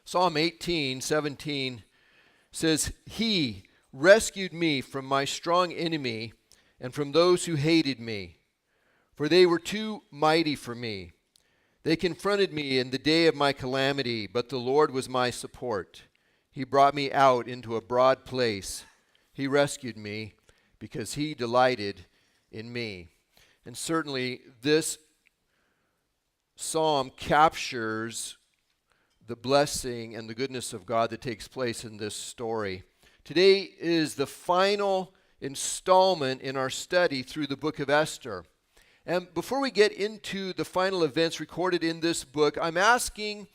Psalm 18:17 says, He rescued me from my strong enemy and from those who hated me, for they were too mighty for me. They confronted me in the day of my calamity, but the Lord was my support. He brought me out into a broad place. He rescued me because he delighted in me. And certainly this psalm captures the blessing and the goodness of God that takes place in this story. Today is the final installment in our study through the book of Esther. And before we get into the final events recorded in this book, I'm asking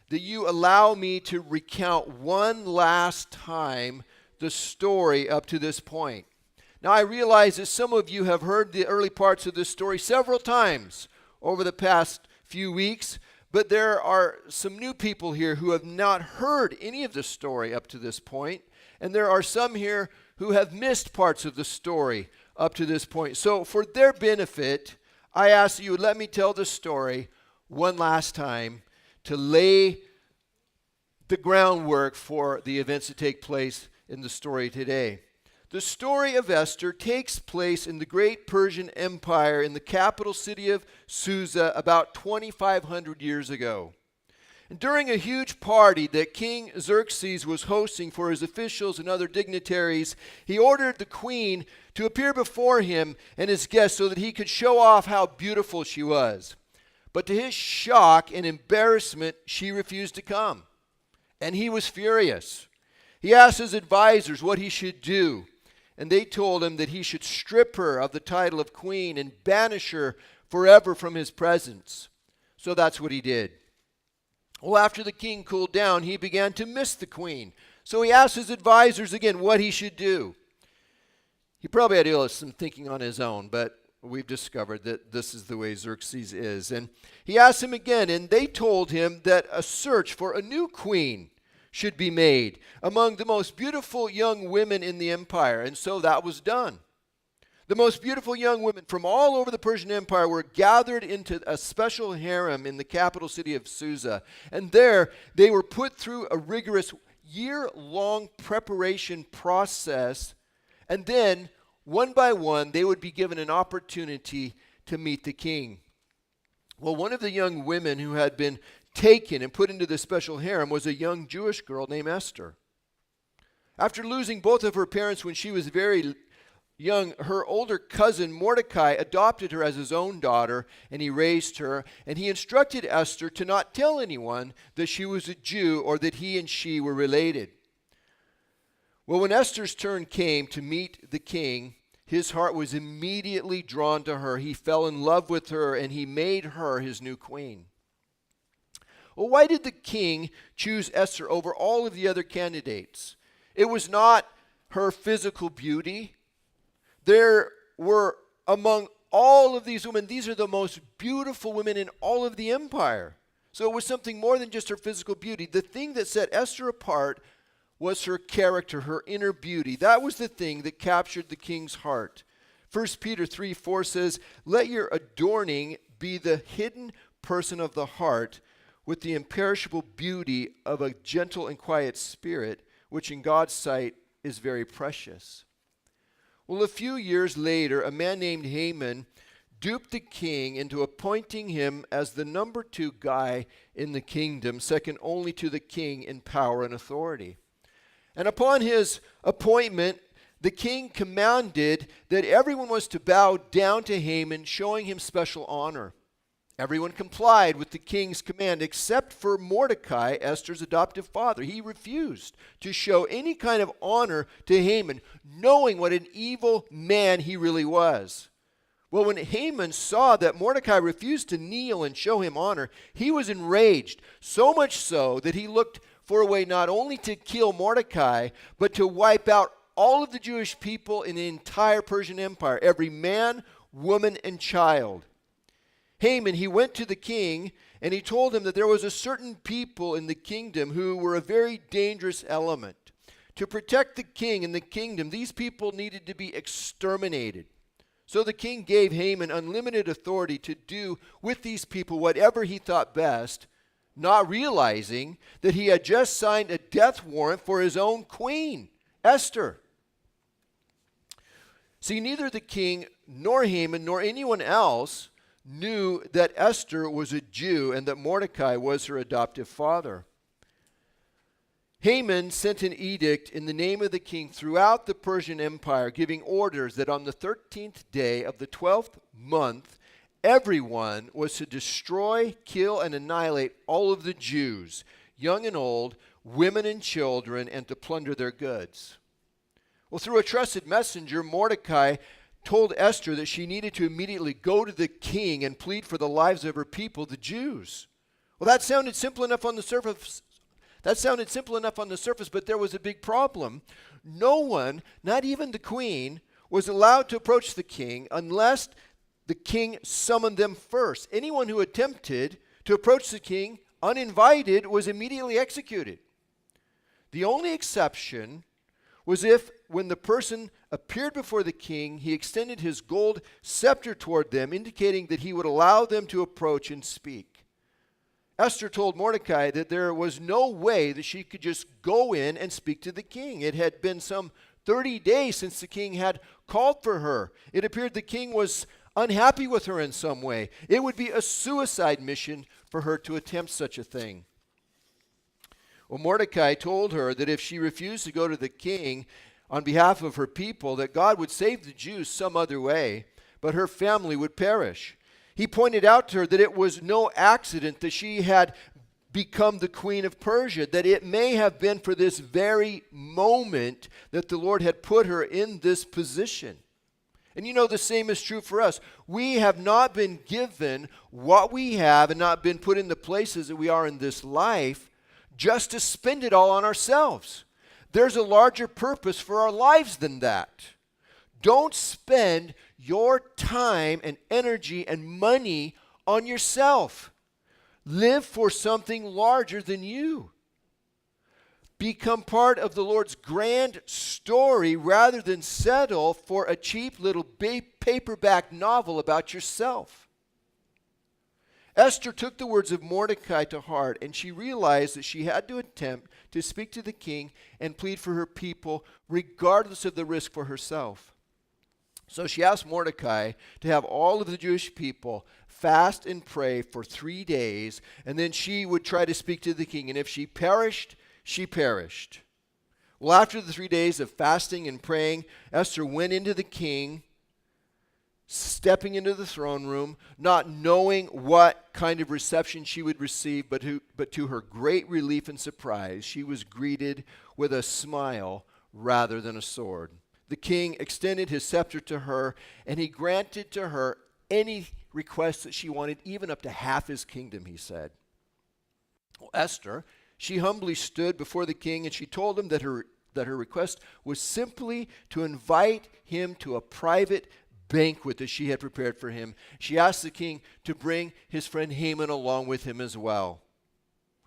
that you allow me to recount one last time the story up to this point. Now, I realize that some of you have heard the early parts of this story several times over the past few weeks, but there are some new people here who have not heard any of the story up to this point, and there are some here who have missed parts of the story up to this point. So for their benefit, I ask that you would let me tell the story one last time to lay the groundwork for the events that take place in the story today. The story of Esther takes place in the great Persian Empire in the capital city of Susa about 2,500 years ago. And during a huge party that King Xerxes was hosting for his officials and other dignitaries, he ordered the queen to appear before him and his guests so that he could show off how beautiful she was. But to his shock and embarrassment, she refused to come. And he was furious. He asked his advisors what he should do. And they told him that he should strip her of the title of queen and banish her forever from his presence. So that's what he did. Well, after the king cooled down, he began to miss the queen. So he asked his advisors again what he should do. He probably had to do some thinking on his own, but we've discovered that this is the way Xerxes is. And he asked him again, and they told him that a search for a new queen should be made among the most beautiful young women in the empire. And so that was done. The most beautiful young women from all over the Persian Empire were gathered into a special harem in the capital city of Susa. And there they were put through a rigorous year-long preparation process. And then, one by one, they would be given an opportunity to meet the king. Well, one of the young women who had been taken and put into the special harem was a young Jewish girl named Esther. After losing both of her parents when she was very young, her older cousin Mordecai adopted her as his own daughter, and he raised her, and he instructed Esther to not tell anyone that she was a Jew or that he and she were related. Well, when Esther's turn came to meet the king, his heart was immediately drawn to her. He fell in love with her, and he made her his new queen. Well, why did the king choose Esther over all of the other candidates? It was not her physical beauty. There were, among all of these women, these are the most beautiful women in all of the empire. So it was something more than just her physical beauty. The thing that set Esther apart was her character, her inner beauty. That was the thing that captured the king's heart. 1 Peter 3:4 says, "Let your adorning be the hidden person of the heart, with the imperishable beauty of a gentle and quiet spirit, which in God's sight is very precious." Well, a few years later, a man named Haman duped the king into appointing him as the number 2 guy in the kingdom, second only to the king in power and authority. And upon his appointment, the king commanded that everyone was to bow down to Haman, showing him special honor. Everyone complied with the king's command except for Mordecai, Esther's adoptive father. He refused to show any kind of honor to Haman, knowing what an evil man he really was. Well, when Haman saw that Mordecai refused to kneel and show him honor, he was enraged, so much so that he looked for a way not only to kill Mordecai, but to wipe out all of the Jewish people in the entire Persian Empire, every man, woman, and child. Haman, he went to the king and he told him that there was a certain people in the kingdom who were a very dangerous element. To protect the king and the kingdom, these people needed to be exterminated. So the king gave Haman unlimited authority to do with these people whatever he thought best not realizing that he had just signed a death warrant for his own queen, Esther. See, neither the king nor Haman nor anyone else knew that Esther was a Jew and that Mordecai was her adoptive father. Haman sent an edict in the name of the king throughout the Persian Empire, giving orders that on the 13th day of the 12th month, everyone was to destroy, kill, and annihilate all of the Jews, young and old, women and children, and to plunder their goods. Well, through a trusted messenger, Mordecai told Esther that she needed to immediately go to the king and plead for the lives of her people, the Jews. Well, that sounded simple enough on the surface. But there was a big problem. No one, not even the queen, was allowed to approach the king unless the king summoned them first. Anyone who attempted to approach the king uninvited was immediately executed. The only exception was if, when the person appeared before the king, he extended his gold scepter toward them, indicating that he would allow them to approach and speak. Esther told Mordecai that there was no way that she could just go in and speak to the king. It had been some 30 days since the king had called for her. It appeared the king was unhappy with her in some way. It would be a suicide mission for her to attempt such a thing. Well, Mordecai told her that if she refused to go to the king on behalf of her people, that God would save the Jews some other way, but her family would perish. He pointed out to her that it was no accident that she had become the queen of Persia, that it may have been for this very moment that the Lord had put her in this position. And you know, the same is true for us. We have not been given what we have and not been put in the places that we are in this life just to spend it all on ourselves. There's a larger purpose for our lives than that. Don't spend your time and energy and money on yourself. Live for something larger than you. Become part of the Lord's grand story rather than settle for a cheap little paperback novel about yourself. Esther took the words of Mordecai to heart, and she realized that she had to attempt to speak to the king and plead for her people, regardless of the risk for herself. So she asked Mordecai to have all of the Jewish people fast and pray for 3 days, and then she would try to speak to the king, and if she perished, she perished. Well, after the 3 days of fasting and praying, Esther went into the king, stepping into the throne room, not knowing what kind of reception she would receive, but to her great relief and surprise, she was greeted with a smile rather than a sword. The king extended his scepter to her, and he granted to her any request that she wanted, even up to half his kingdom, he said. Well, Esther, she humbly stood before the king, and she told him that her request was simply to invite him to a private banquet that she had prepared for him. She asked the king to bring his friend Haman along with him as well.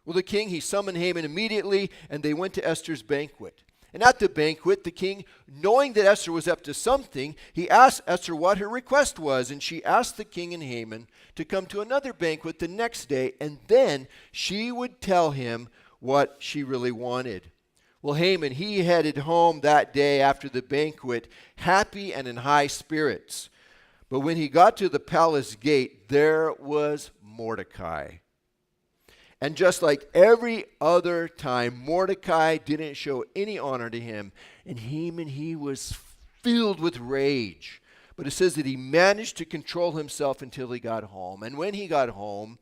Well, the king, he summoned Haman immediately, and they went to Esther's banquet. And at the banquet, the king, knowing that Esther was up to something, he asked Esther what her request was, and she asked the king and Haman to come to another banquet the next day, and then she would tell him what she really wanted. Well, Haman, he headed home that day after the banquet, happy and in high spirits. But when he got to the palace gate, there was Mordecai. And just like every other time, Mordecai didn't show any honor to him. And Haman, he was filled with rage. But it says that he managed to control himself until he got home. And when he got home,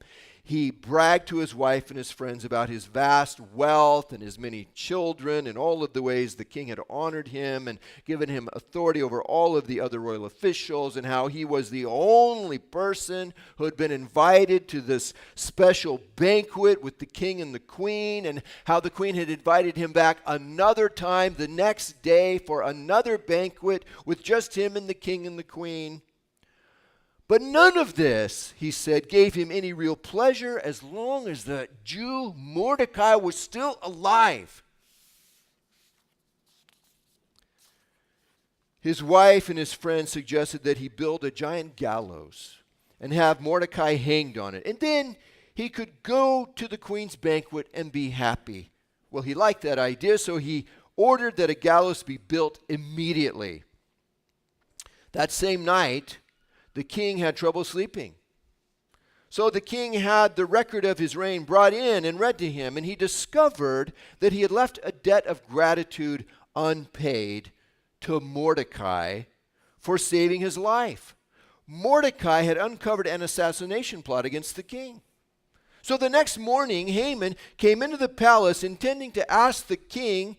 he bragged to his wife and his friends about his vast wealth and his many children and all of the ways the king had honored him and given him authority over all of the other royal officials, and how he was the only person who had been invited to this special banquet with the king and the queen, and how the queen had invited him back another time the next day for another banquet with just him and the king and the queen. But none of this, he said, gave him any real pleasure as long as the Jew Mordecai was still alive. His wife and his friends suggested that he build a giant gallows and have Mordecai hanged on it. And then he could go to the queen's banquet and be happy. Well, he liked that idea, so he ordered that a gallows be built immediately. That same night, the king had trouble sleeping. So the king had the record of his reign brought in and read to him, and he discovered that he had left a debt of gratitude unpaid to Mordecai for saving his life. Mordecai had uncovered an assassination plot against the king. So the next morning, Haman came into the palace intending to ask the king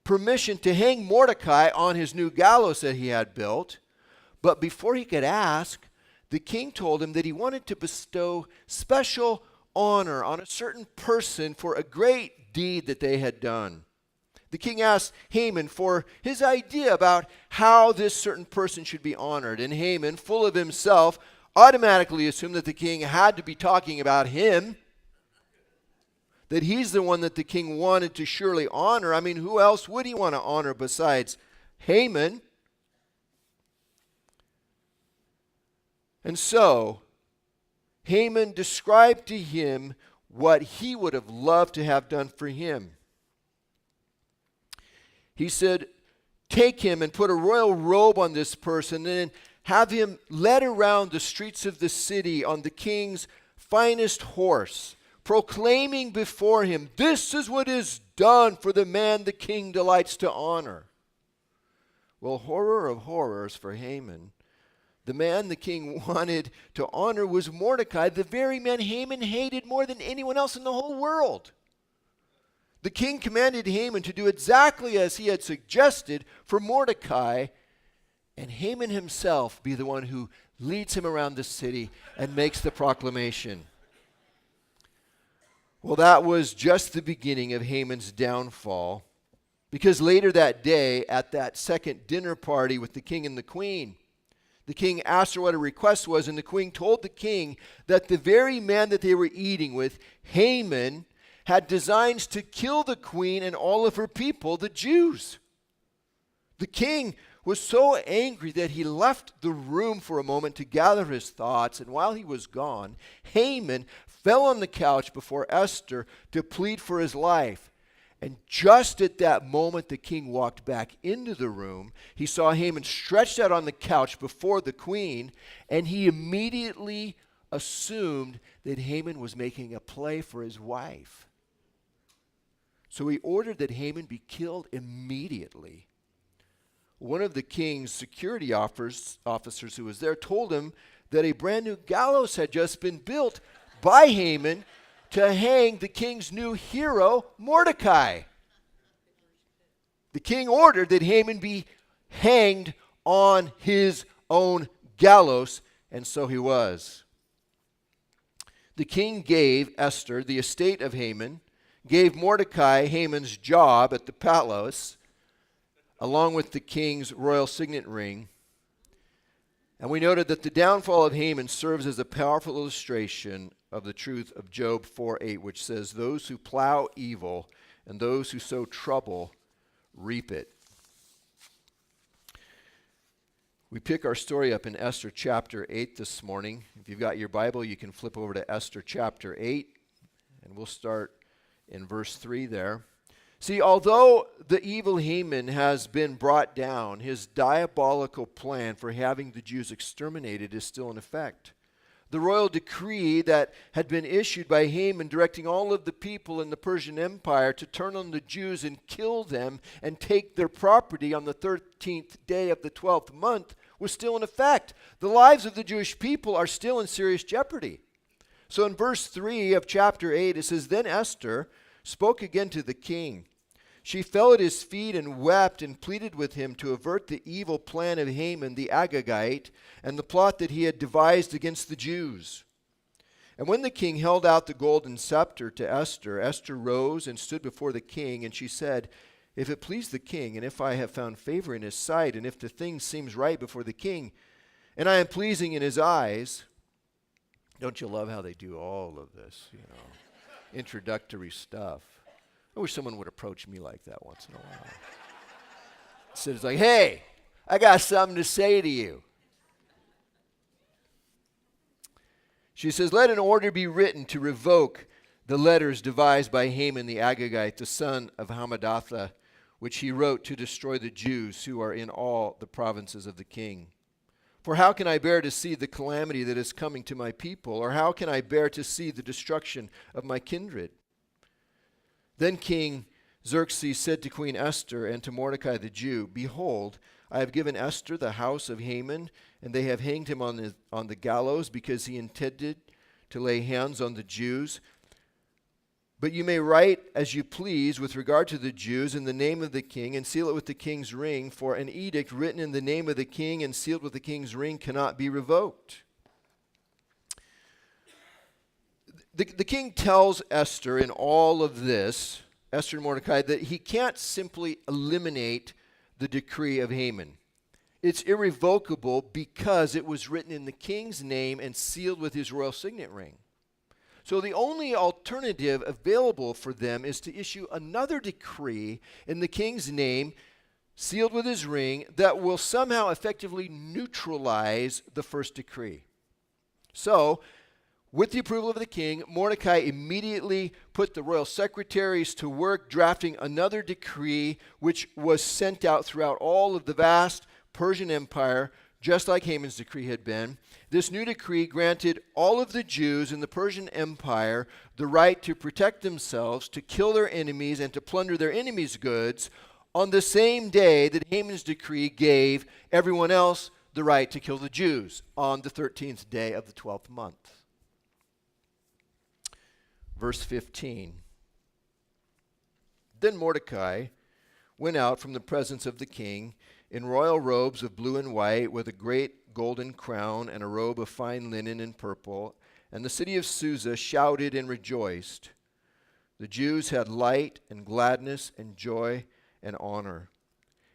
permission to hang Mordecai on his new gallows that he had built. But before he could ask, the king told him that he wanted to bestow special honor on a certain person for a great deed that they had done. The king asked Haman for his idea about how this certain person should be honored. And Haman, full of himself, automatically assumed that the king had to be talking about him, that he's the one that the king wanted to surely honor. I mean, who else would he want to honor besides Haman? And so, Haman described to him what he would have loved to have done for him. He said, take him and put a royal robe on this person and have him led around the streets of the city on the king's finest horse, proclaiming before him, this is what is done for the man the king delights to honor. Well, horror of horrors for Haman. The man the king wanted to honor was Mordecai, the very man Haman hated more than anyone else in the whole world. The king commanded Haman to do exactly as he had suggested for Mordecai, and Haman himself be the one who leads him around the city and makes the proclamation. Well, that was just the beginning of Haman's downfall, because later that day, at that second dinner party with the king and the queen, the king asked her what her request was, and the queen told the king that the very man that they were eating with, Haman, had designs to kill the queen and all of her people, the Jews. The king was so angry that he left the room for a moment to gather his thoughts, and while he was gone, Haman fell on the couch before Esther to plead for his life. And just at that moment, the king walked back into the room. He saw Haman stretched out on the couch before the queen, and he immediately assumed that Haman was making a play for his wife. So he ordered that Haman be killed immediately. One of the king's security officers who was there told him that a brand new gallows had just been built by Haman to hang the king's new hero, Mordecai. The king ordered that Haman be hanged on his own gallows, and so he was. The king gave Esther the estate of Haman, gave Mordecai Haman's job at the palace, along with the king's royal signet ring. And we noted that the downfall of Haman serves as a powerful illustration of the truth of Job 4:8, which says, those who plow evil and those who sow trouble reap it. We pick our story up in Esther chapter 8 this morning. If you've got your Bible, you can flip over to Esther chapter 8, and we'll start in verse 3 there. See, although the evil Haman has been brought down, his diabolical plan for having the Jews exterminated is still in effect. The royal decree that had been issued by Haman directing all of the people in the Persian Empire to turn on the Jews and kill them and take their property on the 13th day of the 12th month was still in effect. The lives of the Jewish people are still in serious jeopardy. So in verse 3 of chapter 8, it says, then Esther spoke again to the king. She fell at his feet and wept and pleaded with him to avert the evil plan of Haman the Agagite and the plot that he had devised against the Jews. And when the king held out the golden scepter to Esther, Esther rose and stood before the king, and she said, if it please the king, and if I have found favor in his sight, and if the thing seems right before the king, and I am pleasing in his eyes. Don't you love how they do all of this, introductory stuff? I wish someone would approach me like that once in a while. So it's like, hey, I got something to say to you. She says, let an order be written to revoke the letters devised by Haman the Agagite, the son of Hammedatha, which he wrote to destroy the Jews who are in all the provinces of the king. For how can I bear to see the calamity that is coming to my people? Or how can I bear to see the destruction of my kindred? Then King Xerxes said to Queen Esther and to Mordecai the Jew, behold, I have given Esther the house of Haman, and they have hanged him on the gallows because he intended to lay hands on the Jews. But you may write as you please with regard to the Jews in the name of the king, and seal it with the king's ring, for an edict written in the name of the king and sealed with the king's ring cannot be revoked. The king tells Esther in all of this, Esther and Mordecai, that he can't simply eliminate the decree of Haman. It's irrevocable because it was written in the king's name and sealed with his royal signet ring. So the only alternative available for them is to issue another decree in the king's name, sealed with his ring, that will somehow effectively neutralize the first decree. So, with the approval of the king, Mordecai immediately put the royal secretaries to work drafting another decree, which was sent out throughout all of the vast Persian Empire, just like Haman's decree had been. This new decree granted all of the Jews in the Persian Empire the right to protect themselves, to kill their enemies, and to plunder their enemies' goods on the same day that Haman's decree gave everyone else the right to kill the Jews, on the 13th day of the 12th month. Verse 15. Then Mordecai went out from the presence of the king in royal robes of blue and white, with a great golden crown and a robe of fine linen and purple. And the city of Susa shouted and rejoiced. The Jews had light and gladness and joy and honor.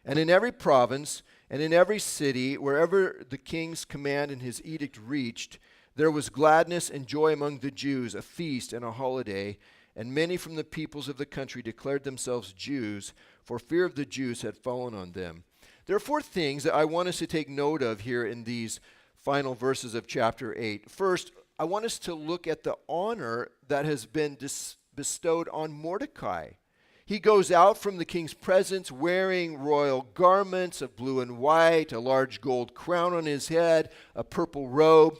And in every province and in every city, wherever the king's command and his edict reached, there was gladness and joy among the Jews, a feast and a holiday. And many from the peoples of the country declared themselves Jews, for fear of the Jews had fallen on them. There are four things that I want us to take note of here in these final verses of chapter 8. First, I want us to look at the honor that has been bestowed on Mordecai. He goes out from the king's presence wearing royal garments of blue and white, a large gold crown on his head, a purple robe.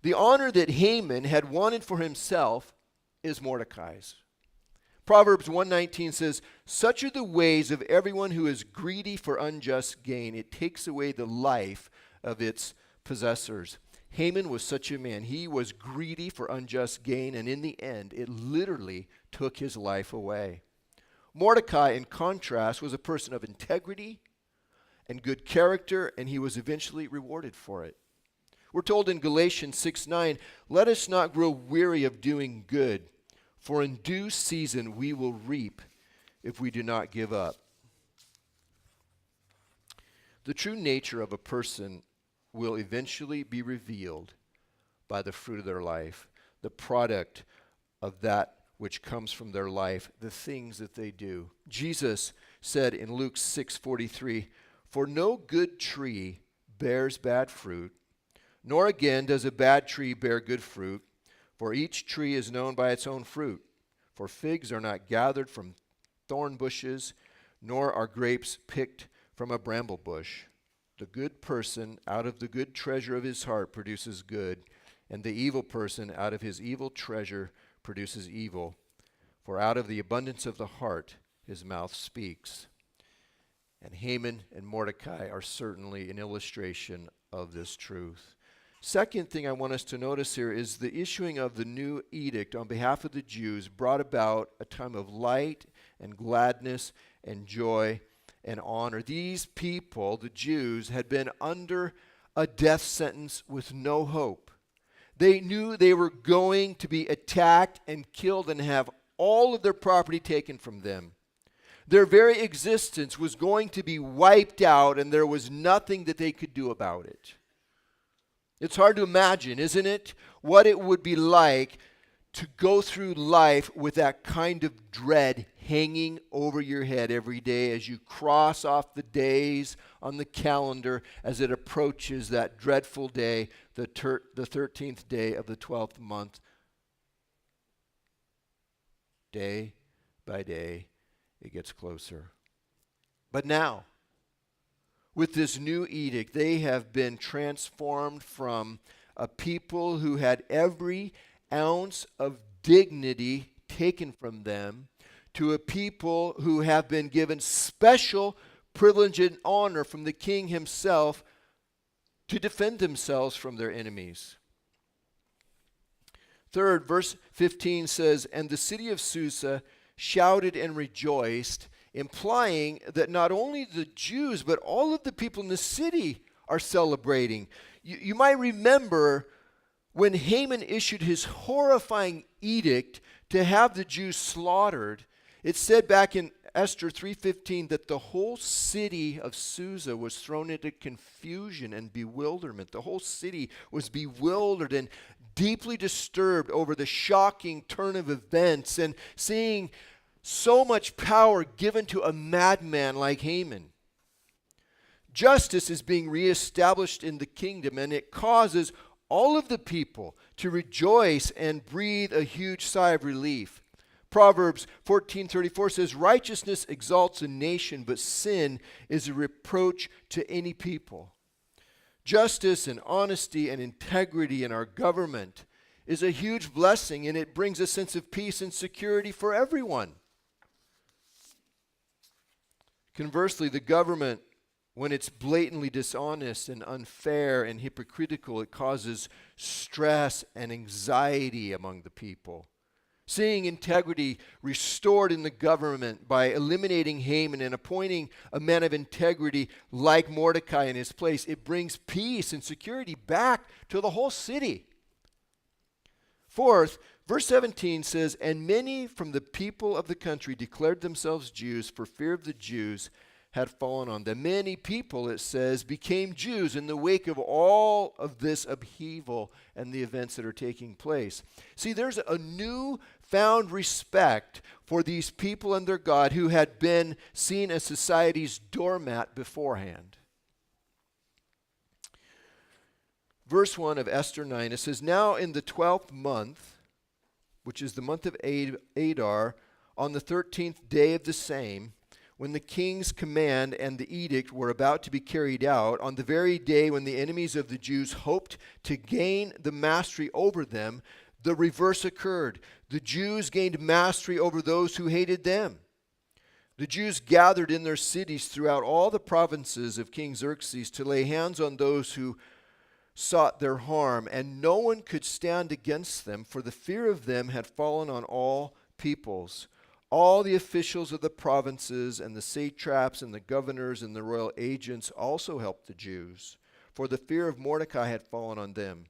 The honor that Haman had wanted for himself is Mordecai's. Proverbs 1:19 says, such are the ways of everyone who is greedy for unjust gain. It takes away the life of its possessors. Haman was such a man. He was greedy for unjust gain, and in the end, it literally took his life away. Mordecai, in contrast, was a person of integrity and good character, and he was eventually rewarded for it. We're told in Galatians 6:9, let us not grow weary of doing good, for in due season we will reap if we do not give up. The true nature of a person will eventually be revealed by the fruit of their life, the product of that which comes from their life, the things that they do. Jesus said in Luke 6:43, for no good tree bears bad fruit, nor again does a bad tree bear good fruit. For each tree is known by its own fruit. For figs are not gathered from thorn bushes, nor are grapes picked from a bramble bush. The good person out of the good treasure of his heart produces good, and the evil person out of his evil treasure produces evil. For out of the abundance of the heart his mouth speaks. And Haman and Mordecai are certainly an illustration of this truth. Second thing I want us to notice here is the issuing of the new edict on behalf of the Jews brought about a time of light and gladness and joy and honor. These people, the Jews, had been under a death sentence with no hope. They knew they were going to be attacked and killed and have all of their property taken from them. Their very existence was going to be wiped out, and there was nothing that they could do about it. It's hard to imagine, isn't it, what it would be like to go through life with that kind of dread hanging over your head every day as you cross off the days on the calendar as it approaches that dreadful day, the 13th day of the 12th month. Day by day, it gets closer. But now, with this new edict, they have been transformed from a people who had every ounce of dignity taken from them to a people who have been given special privilege and honor from the king himself to defend themselves from their enemies. Third, verse 15 says, "And the city of Susa shouted and rejoiced," implying that not only the Jews, but all of the people in the city are celebrating. You might remember when Haman issued his horrifying edict to have the Jews slaughtered. It said back in Esther 3:15 that the whole city of Susa was thrown into confusion and bewilderment. The whole city was bewildered and deeply disturbed over the shocking turn of events and seeing so much power given to a madman like Haman. Justice is being reestablished in the kingdom, and it causes all of the people to rejoice and breathe a huge sigh of relief. Proverbs 14:34 says, "Righteousness exalts a nation, but sin is a reproach to any people." Justice and honesty and integrity in our government is a huge blessing, and it brings a sense of peace and security for everyone. Conversely, the government, when it's blatantly dishonest and unfair and hypocritical, it causes stress and anxiety among the people. Seeing integrity restored in the government by eliminating Haman and appointing a man of integrity like Mordecai in his place, it brings peace and security back to the whole city. Fourth, verse 17 says, "And many from the people of the country declared themselves Jews, for fear of the Jews had fallen on them." Many people, it says, became Jews in the wake of all of this upheaval and the events that are taking place. See, there's a newfound respect for these people and their God who had been seen as society's doormat beforehand. Verse 1 of Esther 9, it says, "Now in the 12th month, which is the month of Adar, on the 13th day of the same, when the king's command and the edict were about to be carried out, on the very day when the enemies of the Jews hoped to gain the mastery over them, the reverse occurred. The Jews gained mastery over those who hated them. The Jews gathered in their cities throughout all the provinces of King Xerxes to lay hands on those who sought their harm, and no one could stand against them, for the fear of them had fallen on all peoples. All the officials of the provinces and the satraps and the governors and the royal agents also helped the Jews, for the fear of Mordecai had fallen on them.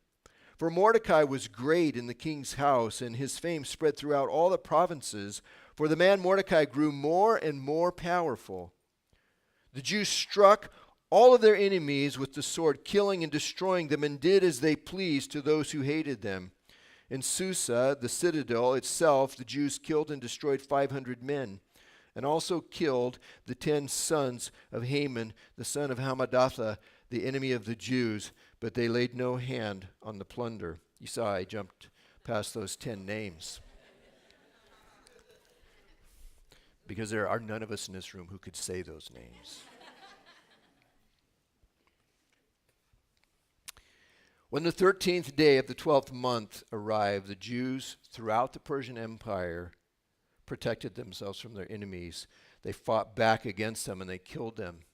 For Mordecai was great in the king's house, and his fame spread throughout all the provinces, for the man Mordecai grew more and more powerful. The Jews struck all of their enemies with the sword, killing and destroying them, and did as they pleased to those who hated them. In Susa, the citadel itself, the Jews killed and destroyed 500 men, and also killed the 10 sons of Haman, the son of Hammedatha, the enemy of the Jews, but they laid no hand on the plunder." You saw I jumped past those 10 names, because there are none of us in this room who could say those names. When the 13th day of the 12th month arrived, the Jews throughout the Persian Empire protected themselves from their enemies. They fought back against them and they killed them,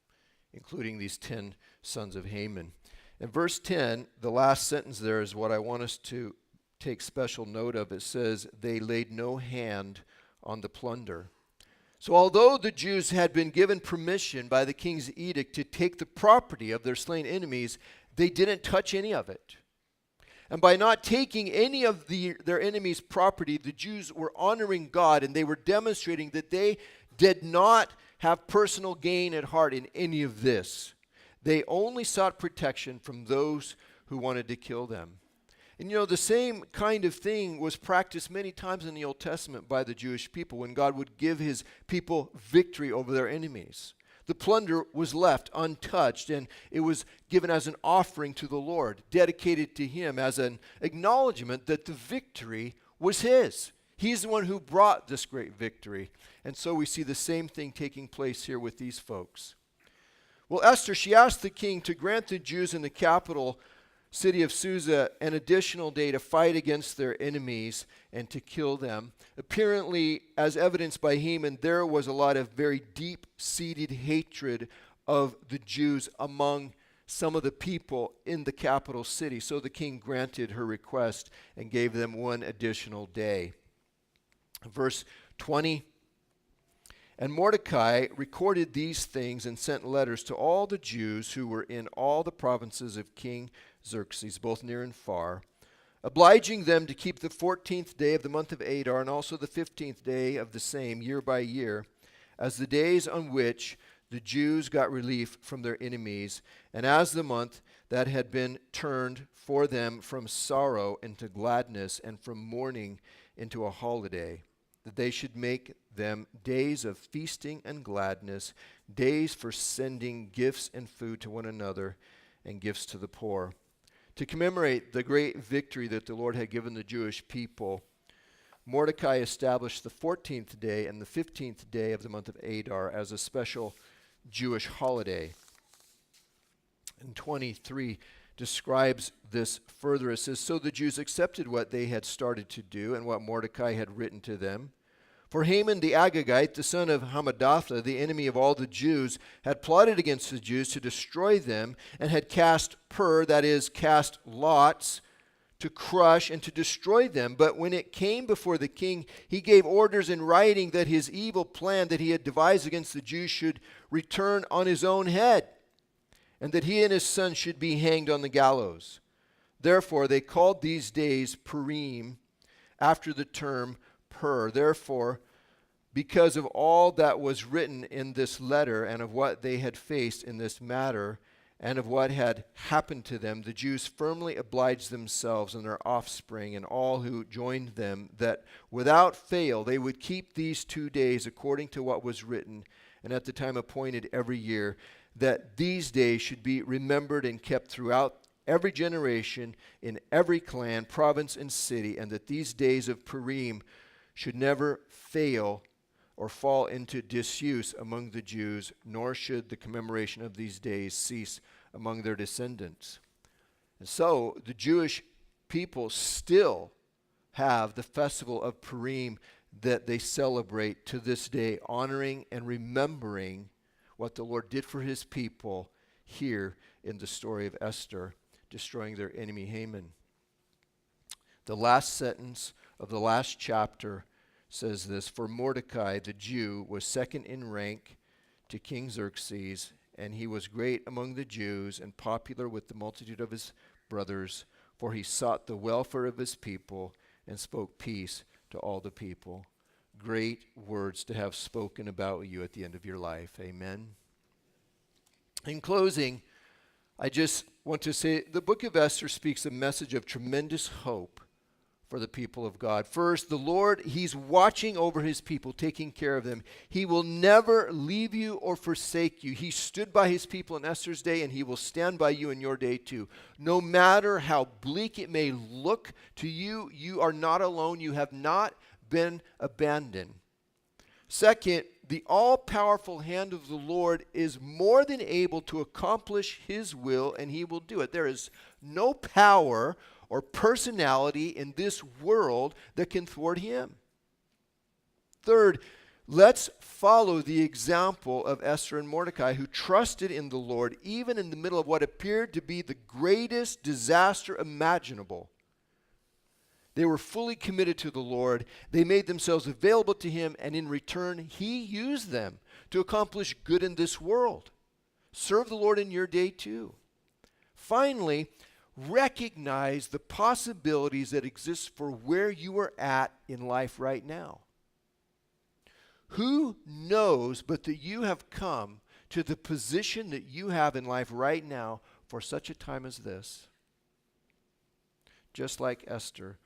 including these 10 sons of Haman. In verse 10, the last sentence there is what I want us to take special note of. It says, "They laid no hand on the plunder." So although the Jews had been given permission by the king's edict to take the property of their slain enemies, they didn't touch any of it. And by not taking any of their enemies' property, the Jews were honoring God, and they were demonstrating that they did not have personal gain at heart in any of this. They only sought protection from those who wanted to kill them. And you know, the same kind of thing was practiced many times in the Old Testament by the Jewish people when God would give his people victory over their enemies. The plunder was left untouched, and it was given as an offering to the Lord, dedicated to him as an acknowledgement that the victory was his. He's the one who brought this great victory. And so we see the same thing taking place here with these folks. Well, Esther, she asked the king to grant the Jews in the capital city of Susa an additional day to fight against their enemies and to kill them. Apparently, as evidenced by Haman, there was a lot of very deep-seated hatred of the Jews among some of the people in the capital city. So the king granted her request and gave them one additional day. Verse 20, and Mordecai recorded these things and sent letters to all the Jews who were in all the provinces of King Xerxes, both near and far, obliging them to keep the 14th day of the month of Adar and also the 15th day of the same year by year, as the days on which the Jews got relief from their enemies, and as the month that had been turned for them from sorrow into gladness and from mourning into a holiday, that they should make them days of feasting and gladness, days for sending gifts and food to one another and gifts to the poor. To commemorate the great victory that the Lord had given the Jewish people, Mordecai established the 14th day and the 15th day of the month of Adar as a special Jewish holiday. And 23 describes this further. It says, so the Jews accepted what they had started to do and what Mordecai had written to them. For Haman the Agagite, the son of Hammedatha, the enemy of all the Jews, had plotted against the Jews to destroy them and had cast that is, cast lots, to crush and to destroy them. But when it came before the king, he gave orders in writing that his evil plan that he had devised against the Jews should return on his own head, and that he and his son should be hanged on the gallows. Therefore they called these days Purim, after the term Pur. Therefore, because of all that was written in this letter and of what they had faced in this matter and of what had happened to them, the Jews firmly obliged themselves and their offspring and all who joined them that without fail they would keep these 2 days according to what was written and at the time appointed every year, that these days should be remembered and kept throughout every generation in every clan, province, and city, and that these days of Purim should never fail or fall into disuse among the Jews, nor should the commemoration of these days cease among their descendants. And so the Jewish people still have the festival of Purim that they celebrate to this day, honoring and remembering what the Lord did for his people here in the story of Esther, destroying their enemy Haman. The last sentence of the last chapter says this, for Mordecai the Jew was second in rank to King Xerxes, and he was great among the Jews and popular with the multitude of his brothers, for he sought the welfare of his people and spoke peace to all the people. Great words to have spoken about you at the end of your life. Amen. In closing, I just want to say the book of Esther speaks a message of tremendous hope for the people of God. First, the Lord, he's watching over his people, taking care of them. He will never leave you or forsake you. He stood by his people in Esther's day, and he will stand by you in your day too. No matter how bleak it may look to you, you are not alone. You have not been abandoned. Second, the all-powerful hand of the Lord is more than able to accomplish his will, and he will do it. There is no power or personality in this world that can thwart him. Third, let's follow the example of Esther and Mordecai, who trusted in the Lord even in the middle of what appeared to be the greatest disaster imaginable. They were fully committed to the Lord. They made themselves available to him, and in return, he used them to accomplish good in this world. Serve the Lord in your day too. Finally, recognize the possibilities that exist for where you are at in life right now. Who knows but that you have come to the position that you have in life right now for such a time as this? just like Esther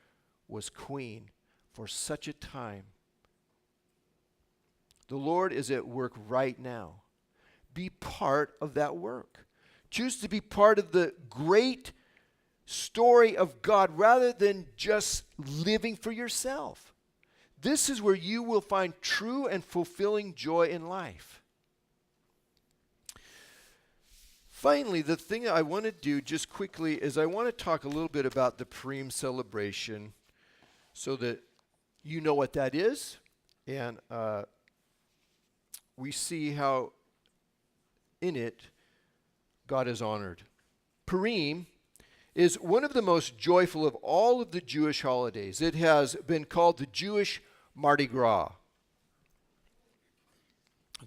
was queen for such a time. The Lord is at work right now. Be part of that work. Choose to be part of the great story of God rather than just living for yourself. This is where you will find true and fulfilling joy in life. Finally, the thing I want to do just quickly is I want to talk a little bit about the Purim celebration so that you know what that is, and we see how in it God is honored. Purim is one of the most joyful of all of the Jewish holidays. It has been called the Jewish Mardi Gras.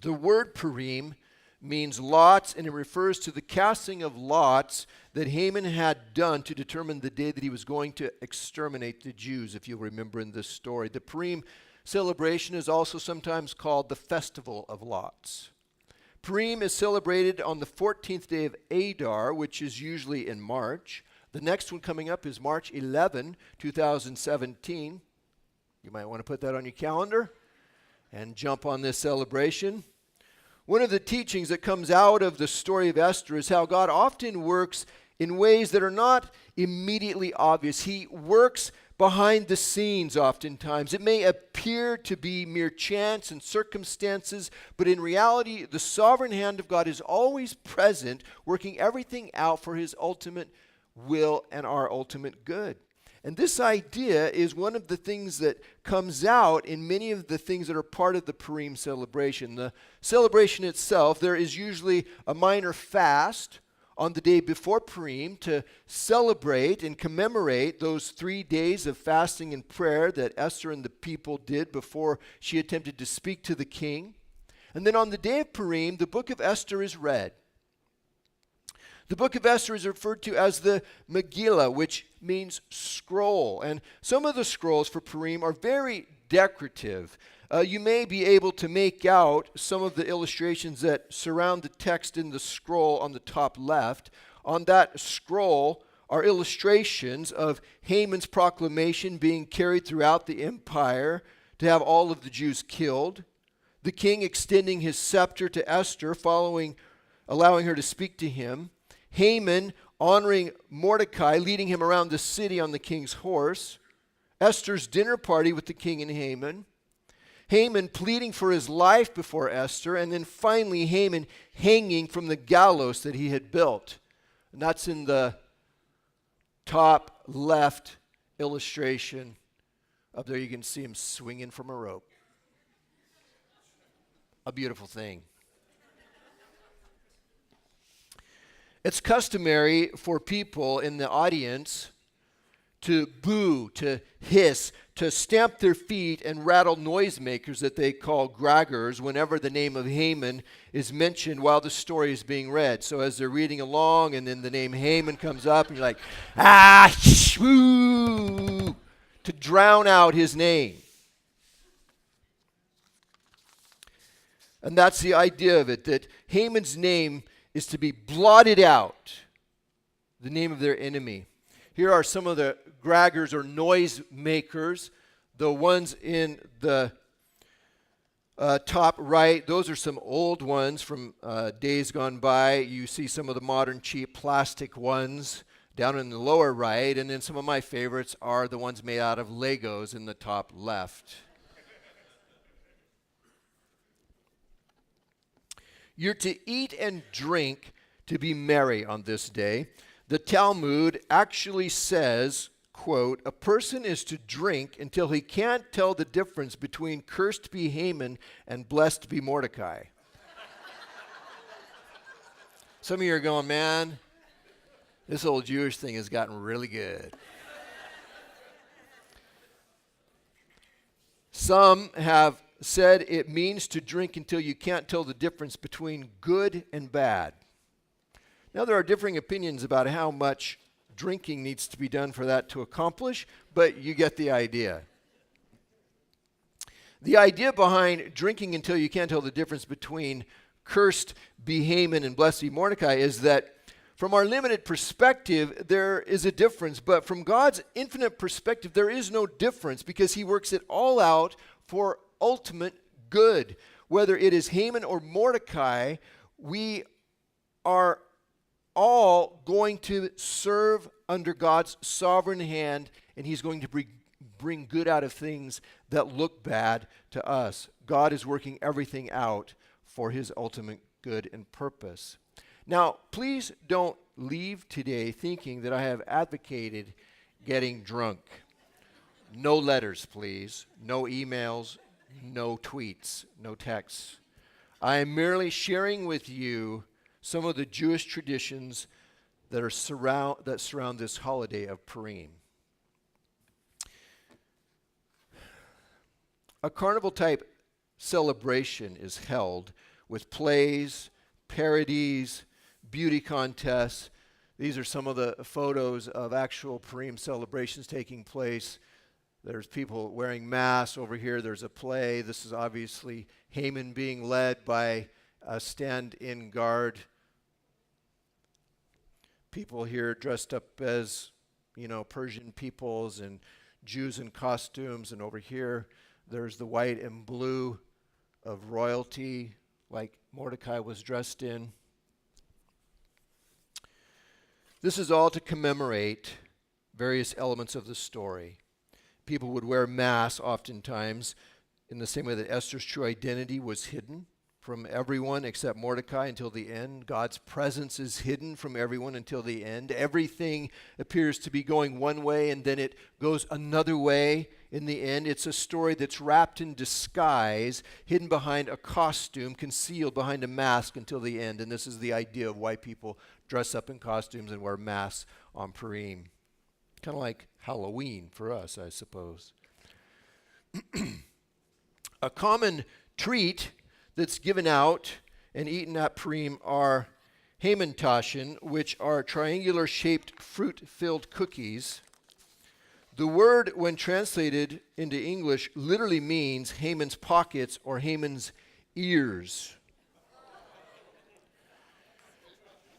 The word Purim means lots, and it refers to the casting of lots that Haman had done to determine the day that he was going to exterminate the Jews, if you remember in this story. The Purim celebration is also sometimes called the Festival of Lots. Purim is celebrated on the 14th day of Adar, which is usually in March. The next one coming up is March 11, 2017. You might want to put that on your calendar and jump on this celebration. One of the teachings that comes out of the story of Esther is how God often works in ways that are not immediately obvious. He works behind the scenes oftentimes. It may appear to be mere chance and circumstances, but in reality, the sovereign hand of God is always present, working everything out for his ultimate will and our ultimate good. And this idea is one of the things that comes out in many of the things that are part of the Purim celebration. The celebration itself, there is usually a minor fast on the day before Purim to celebrate and commemorate those 3 days of fasting and prayer that Esther and the people did before she attempted to speak to the king. And then on the day of Purim, the book of Esther is read. The book of Esther is referred to as the Megillah, which means scroll. And some of the scrolls for Purim are very decorative. You may be able to make out some of the illustrations that surround the text in the scroll on the top left. On that scroll are illustrations of Haman's proclamation being carried throughout the empire to have all of the Jews killed. The king extending his scepter to Esther, allowing her to speak to him. Haman honoring Mordecai, leading him around the city on the king's horse. Esther's dinner party with the king and Haman. Haman pleading for his life before Esther. And then finally Haman hanging from the gallows that he had built. And that's in the top left illustration. Up there you can see him swinging from a rope. A beautiful thing. It's customary for people in the audience to boo, to hiss, to stamp their feet and rattle noisemakers that they call graggers whenever the name of Haman is mentioned while the story is being read. So as they're reading along and then the name Haman comes up and you're like, woo, to drown out his name. And that's the idea of it, that Haman's name is to be blotted out, the name of their enemy. Here are some of the graggers or noise makers. The ones in the top right, those are some old ones from days gone by. You see some of the modern cheap plastic ones down in the lower right. And then some of my favorites are the ones made out of Legos in the top left. You're to eat and drink to be merry on this day. The Talmud actually says, quote, a person is to drink until he can't tell the difference between cursed be Haman and blessed be Mordecai. Some of you are going, man, this old Jewish thing has gotten really good. Some have said it means to drink until you can't tell the difference between good and bad. Now, there are differing opinions about how much drinking needs to be done for that to accomplish, but you get the idea. The idea behind drinking until you can't tell the difference between cursed be Haman and blessed be Mordecai is that From our limited perspective, there is a difference, but from God's infinite perspective, there is no difference because he works it all out for ultimate good. Whether it is Haman or Mordecai, we are all going to serve under God's sovereign hand, and he's going to bring good out of things that look bad to us. God is working everything out for his ultimate good and purpose. Now, please don't leave today thinking that I have advocated getting drunk. No letters, please. No emails, no tweets, no texts. I am merely sharing with you some of the Jewish traditions that surround this holiday of Purim. A carnival-type celebration is held with plays, parodies, beauty contests. These are some of the photos of actual Purim celebrations taking place. There's people wearing masks over here. There's a play. This is obviously Haman being led by a stand-in guard. People here dressed up as, Persian peoples and Jews in costumes. And over here, there's the white and blue of royalty, like Mordecai was dressed in. This is all to commemorate various elements of the story. People would wear masks oftentimes in the same way that Esther's true identity was hidden from everyone except Mordecai until the end. God's presence is hidden from everyone until the end. Everything appears to be going one way and then it goes another way in the end. It's a story that's wrapped in disguise, hidden behind a costume, concealed behind a mask until the end. And this is the idea of why people dress up in costumes and wear masks on Purim. Kind of like Halloween for us, I suppose. A common treat that's given out and eaten at Purim are Hamantaschen, which are triangular-shaped fruit-filled cookies. The word, when translated into English, literally means Haman's pockets or Haman's ears.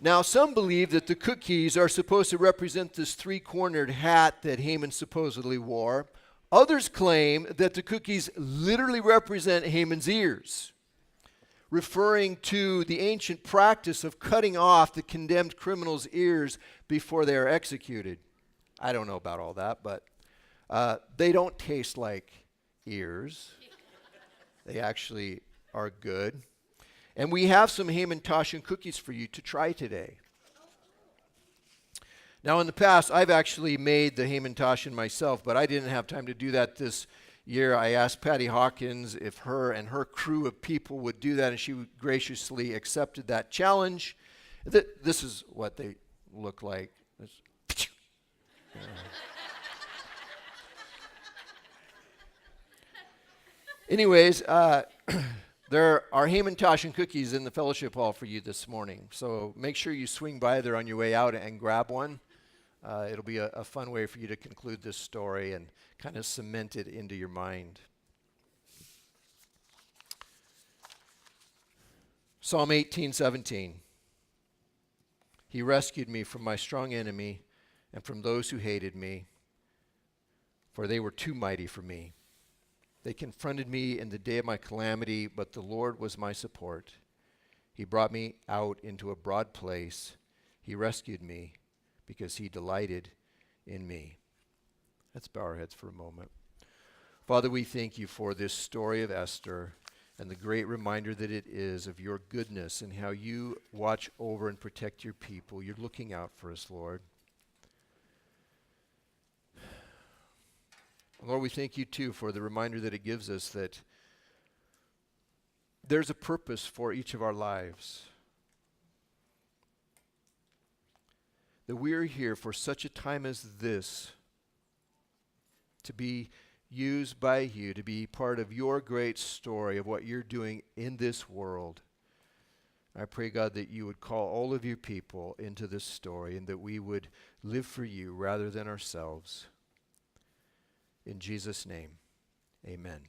Now, some believe that the cookies are supposed to represent this three-cornered hat that Haman supposedly wore. Others claim that the cookies literally represent Haman's ears, referring to the ancient practice of cutting off the condemned criminal's ears before they are executed. I don't know about all that, but they don't taste like ears. They actually are good. And we have some Hamantaschen cookies for you to try today. Now, in the past, I've actually made the Hamantaschen myself, but I didn't have time to do that this year. I asked Patty Hawkins if her and her crew of people would do that, and she graciously accepted that challenge. This is what they look like. Anyways, there are Hamantaschen cookies in the fellowship hall for you this morning. So make sure you swing by there on your way out and grab one. It'll be a fun way for you to conclude this story and kind of cement it into your mind. Psalm 18:17. He rescued me from my strong enemy and from those who hated me, for they were too mighty for me. They confronted me in the day of my calamity, but the Lord was my support. He brought me out into a broad place. He rescued me because he delighted in me. Let's bow our heads for a moment. Father, we thank you for this story of Esther and the great reminder that it is of your goodness and how you watch over and protect your people. You're looking out for us, Lord. Lord, we thank you, too, for the reminder that it gives us that there's a purpose for each of our lives. That we are here for such a time as this to be used by you, to be part of your great story of what you're doing in this world. I pray, God, that you would call all of your people into this story and that we would live for you rather than ourselves. In Jesus' name, amen.